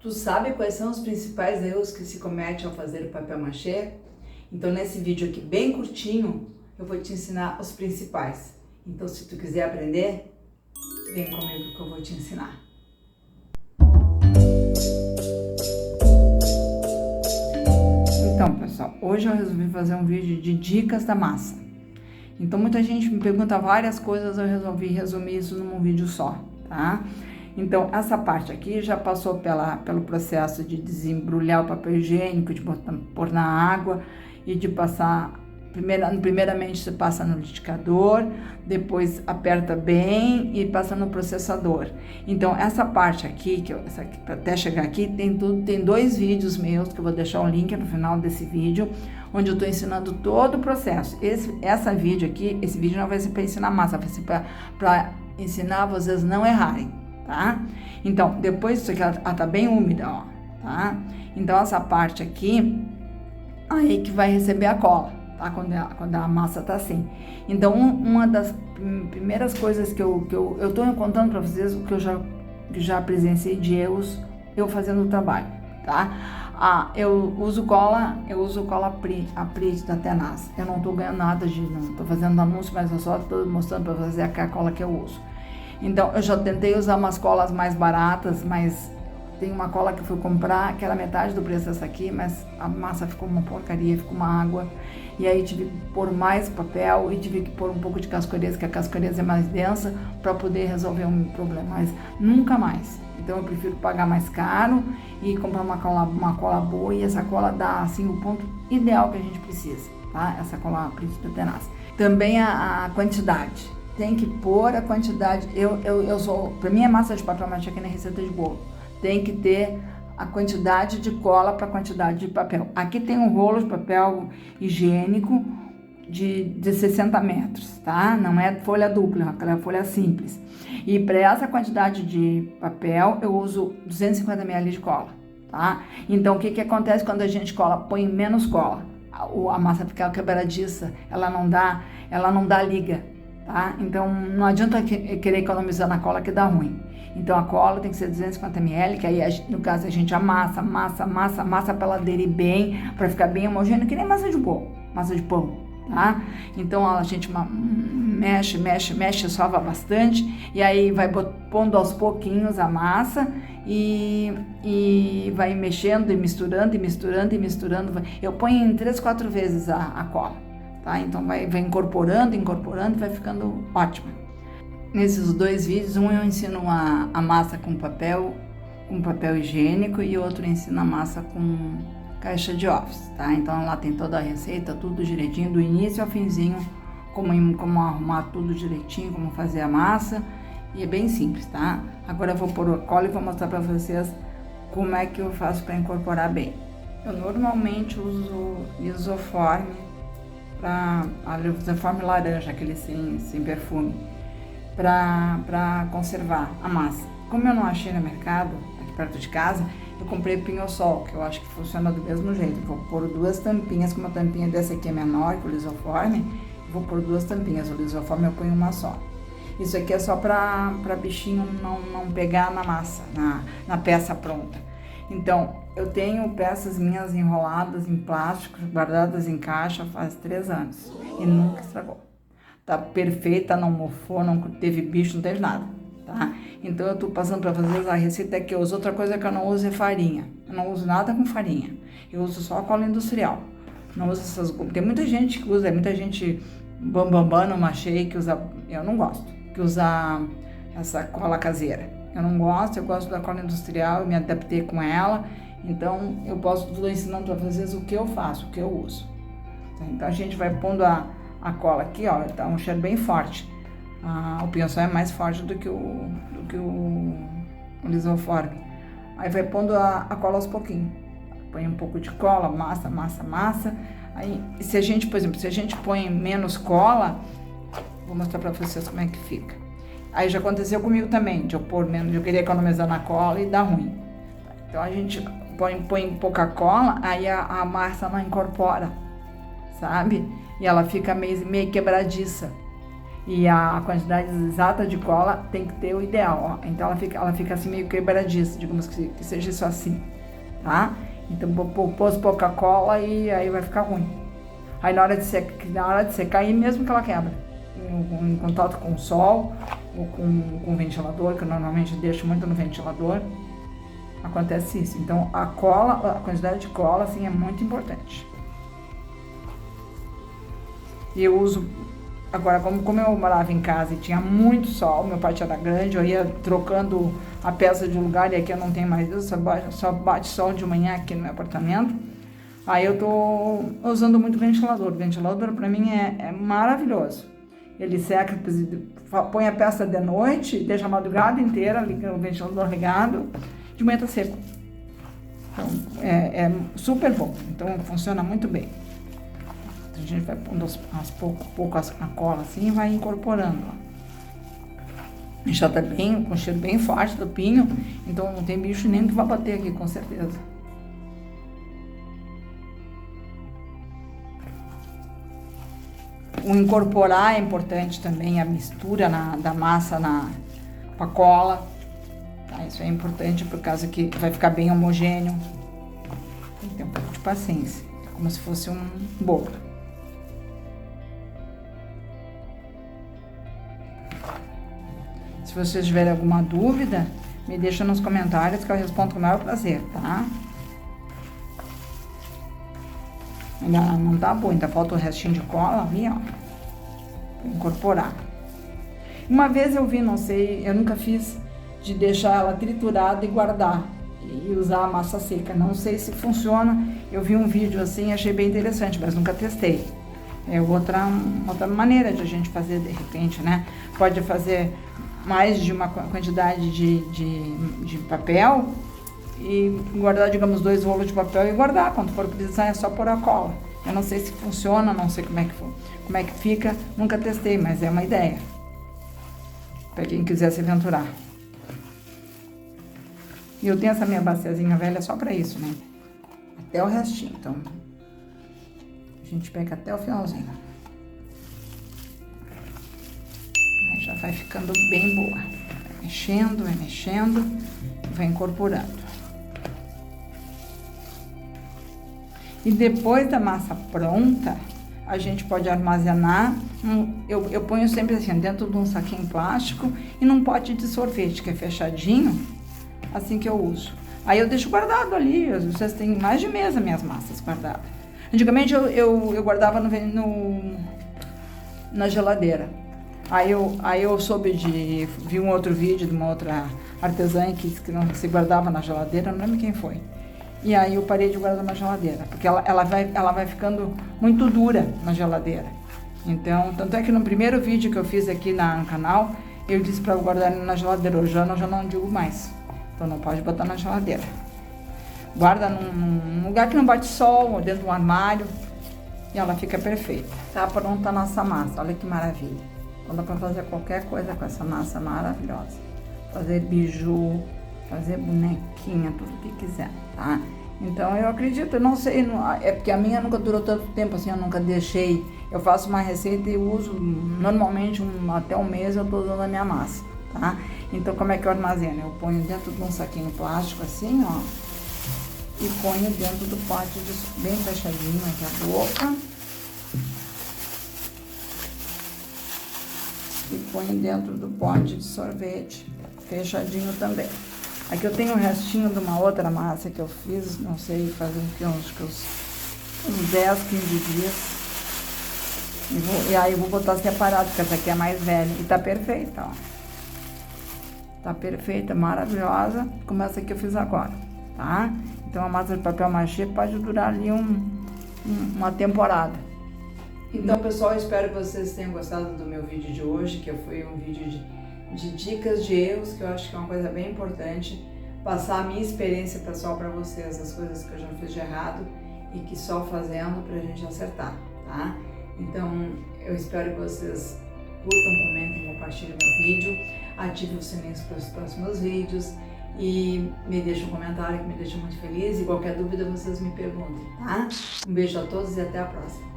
Tu sabe quais são os principais erros que se comete ao fazer o papel machê? Então nesse vídeo aqui bem curtinho, eu vou te ensinar os principais. Então se tu quiser aprender, vem comigo que eu vou te ensinar. Então pessoal, hoje eu resolvi fazer um vídeo de dicas da massa. Então muita gente me pergunta várias coisas, eu resolvi resumir isso num vídeo só, tá? Então, essa parte aqui já passou pelo processo de desembrulhar o papel higiênico, de pôr na água e de passar, primeiramente você passa no liquidificador, depois aperta bem e passa no processador. Então, essa parte aqui, até chegar aqui, tem dois vídeos meus, que eu vou deixar o link no final desse vídeo, onde eu estou ensinando todo o processo. Esse vídeo não vai ser para ensinar massa, vai ser para ensinar vocês não errarem. Tá? Então, depois isso aqui, ela tá bem úmida, ó, tá? Então, essa parte aqui, aí que vai receber a cola, tá? Quando a massa tá assim. Então, uma das primeiras coisas que eu tô contando pra vocês, o que eu já presenciei de erros, eu fazendo o trabalho, tá? Eu uso cola a Pri da Tenaz. Eu não tô ganhando nada não tô fazendo anúncio, mas eu só tô mostrando pra vocês a cola que eu uso. Então, eu já tentei usar umas colas mais baratas, mas tem uma cola que eu fui comprar, que era metade do preço dessa aqui, mas a massa ficou uma porcaria, ficou uma água. E aí tive que pôr mais papel e tive que pôr um pouco de cascoreza, que a cascoreza é mais densa, para poder resolver um problema, mas nunca mais. Então, eu prefiro pagar mais caro e comprar uma cola boa, e essa cola dá, assim, o ponto ideal que a gente precisa, tá? Essa cola Príncipe Tenaz. Também a quantidade. Tem que pôr a quantidade. Para mim é massa de papel machê aqui na receita de bolo. Tem que ter a quantidade de cola para a quantidade de papel. Aqui tem um rolo de papel higiênico de 60 metros, tá? Não é folha dupla, aquela folha simples. E para essa quantidade de papel, eu uso 250 ml de cola, tá? Então, o que acontece quando a gente põe menos cola? A massa fica quebradiça, ela não dá liga. Tá? Então, não adianta querer economizar na cola, que dá ruim. Então, a cola tem que ser 250 ml, que aí, no caso, a gente amassa para ela aderir bem, para ficar bem homogêneo, que nem massa de pão, tá? Então, a gente mexe, sova bastante, e aí vai pondo aos pouquinhos a massa e vai mexendo e misturando. Eu ponho em 3, 4 vezes a cola. Tá? Então vai incorporando, vai ficando ótima. Nesses dois vídeos, um eu ensino a massa com papel higiênico e outro ensino a massa com caixa de office, tá? Então lá tem toda a receita, tudo direitinho, do início ao finzinho, como arrumar tudo direitinho, como fazer a massa, e é bem simples, tá? Agora eu vou pôr a cola e vou mostrar pra vocês como é que eu faço para incorporar bem. Eu normalmente uso lisoforme, a lisoforme laranja, aquele sem perfume, para conservar a massa. Como eu não achei no mercado, aqui perto de casa, eu comprei pinho-sol, que eu acho que funciona do mesmo jeito. Vou pôr 2 tampinhas, como a tampinha dessa aqui é menor que o lisoforme, vou pôr 2 tampinhas, o lisoforme eu ponho uma só. Isso aqui é só para bichinho não pegar na massa, na peça pronta. Então, eu tenho peças minhas enroladas em plástico, guardadas em caixa faz 3 anos e nunca estragou. Tá perfeita, não mofou, não teve bicho, não teve nada, tá? Então, eu tô passando para vocês a receita que eu uso. Outra coisa que eu não uso é farinha. Eu não uso nada com farinha. Eu uso só a cola industrial. Não uso essas... Tem muita gente que usa, muita gente bambambam no machê que usa... Eu não gosto, que usa essa cola caseira. Eu não gosto, eu gosto da cola industrial, eu me adaptei com ela, então eu estou ensinando para vocês o que eu faço, o que eu uso. Então a gente vai pondo a cola aqui, ó, tá um cheiro bem forte. O pinho-sol é mais forte do que o lisoforme. Aí vai pondo a cola aos pouquinhos. Põe um pouco de cola, massa. Aí, se a gente, por exemplo, põe menos cola, vou mostrar para vocês como é que fica. Aí já aconteceu comigo também, de eu pôr menos, eu queria economizar na cola e dá ruim. Então a gente põe pouca cola, aí a massa não incorpora, sabe? E ela fica meio quebradiça. E a quantidade exata de cola tem que ter o ideal, ó. Então ela fica assim meio quebradiça, digamos que seja isso assim, tá? Então pôs pouca cola e aí vai ficar ruim. Aí na hora de secar, aí mesmo que ela quebra, em contato com o sol ou com o ventilador, que eu normalmente deixo muito no ventilador, acontece isso. Então a quantidade de cola assim é muito importante. E eu uso, agora como eu morava em casa e tinha muito sol, meu pátio era grande, eu ia trocando a peça de lugar e aqui eu não tenho mais isso, só bate sol de manhã aqui no meu apartamento. Aí eu tô usando muito ventilador. O ventilador para mim é maravilhoso. Ele seca, põe a peça de noite, deixa a madrugada inteira, liga o ventilador ligado, de manhã tá seco. Então é super bom, então funciona muito bem. A gente vai pondo pouco a cola assim e vai incorporando. Ó. Já tá bem, com cheiro bem forte do pinho, então não tem bicho nenhum que vai bater aqui, com certeza. O incorporar é importante também, a mistura da massa com a cola. Tá? Isso é importante por causa que vai ficar bem homogêneo. Tem que ter um pouco de paciência, é como se fosse um bolo. Se vocês tiverem alguma dúvida, me deixa nos comentários que eu respondo com o maior prazer, tá? Ainda não tá bom, ainda falta o restinho de cola ali, ó. Pra incorporar. Uma vez eu vi, não sei, eu nunca fiz, de deixar ela triturada e guardar. E usar a massa seca. Não sei se funciona. Eu vi um vídeo assim, achei bem interessante, mas nunca testei. É outra maneira de a gente fazer de repente, né? Pode fazer mais de uma quantidade de papel e guardar, digamos, 2 rolos de papel e guardar. Quando for precisar é só pôr a cola. Eu não sei se funciona, não sei como é que fica, nunca testei, mas é uma ideia para quem quiser se aventurar. E eu tenho essa minha baciazinha velha só para isso, né? Até o restinho, então a gente pega até o finalzinho. Aí já vai ficando bem boa. Vai mexendo, vai incorporando. E depois da massa pronta, a gente pode armazenar, eu ponho sempre assim, dentro de um saquinho plástico e num pote de sorvete, que é fechadinho, assim que eu uso. Aí eu deixo guardado ali, vocês têm mais de mês as minhas massas guardadas. Antigamente eu guardava na geladeira. Aí eu vi um outro vídeo de uma outra artesã que disse que não se guardava na geladeira, não lembro quem foi. E aí eu parei de guardar na geladeira, porque ela vai ficando muito dura na geladeira. Então, tanto é que no primeiro vídeo que eu fiz aqui no canal, eu disse para guardar na geladeira. Hoje eu já não digo mais. Então não pode botar na geladeira. Guarda num lugar que não bate sol, ou dentro de um armário, e ela fica perfeita. Tá pronta a nossa massa, olha que maravilha. Então dá para fazer qualquer coisa com essa massa maravilhosa. Fazer biju, fazer bonequinha, tudo que quiser, tá? Então eu acredito, eu não sei, é porque a minha nunca durou tanto tempo assim, eu nunca deixei. Eu faço uma receita e uso normalmente até um mês eu tô usando a minha massa, tá? Então como é que eu armazeno? Eu ponho dentro de um saquinho plástico assim, ó, e ponho dentro do pote bem fechadinho aqui a boca. E ponho dentro do pote de sorvete, fechadinho também. Aqui eu tenho o restinho de uma outra massa que eu fiz, não sei, faz uns 10, 15 dias. E aí eu vou botar separado, porque essa aqui é mais velha. E tá perfeita, ó. Tá perfeita, maravilhosa, como essa que eu fiz agora, tá? Então a massa de papel machê pode durar ali uma temporada. Então, pessoal, eu espero que vocês tenham gostado do meu vídeo de hoje, que foi um vídeo de dicas de erros, que eu acho que é uma coisa bem importante, passar a minha experiência pessoal para vocês, as coisas que eu já fiz de errado e que só fazendo pra gente acertar, tá? Então, eu espero que vocês curtam, comentem, compartilhem meu vídeo, ativem o sininho para os próximos vídeos e me deixem um comentário que me deixa muito feliz, e qualquer dúvida vocês me perguntem, tá? Um beijo a todos e até a próxima.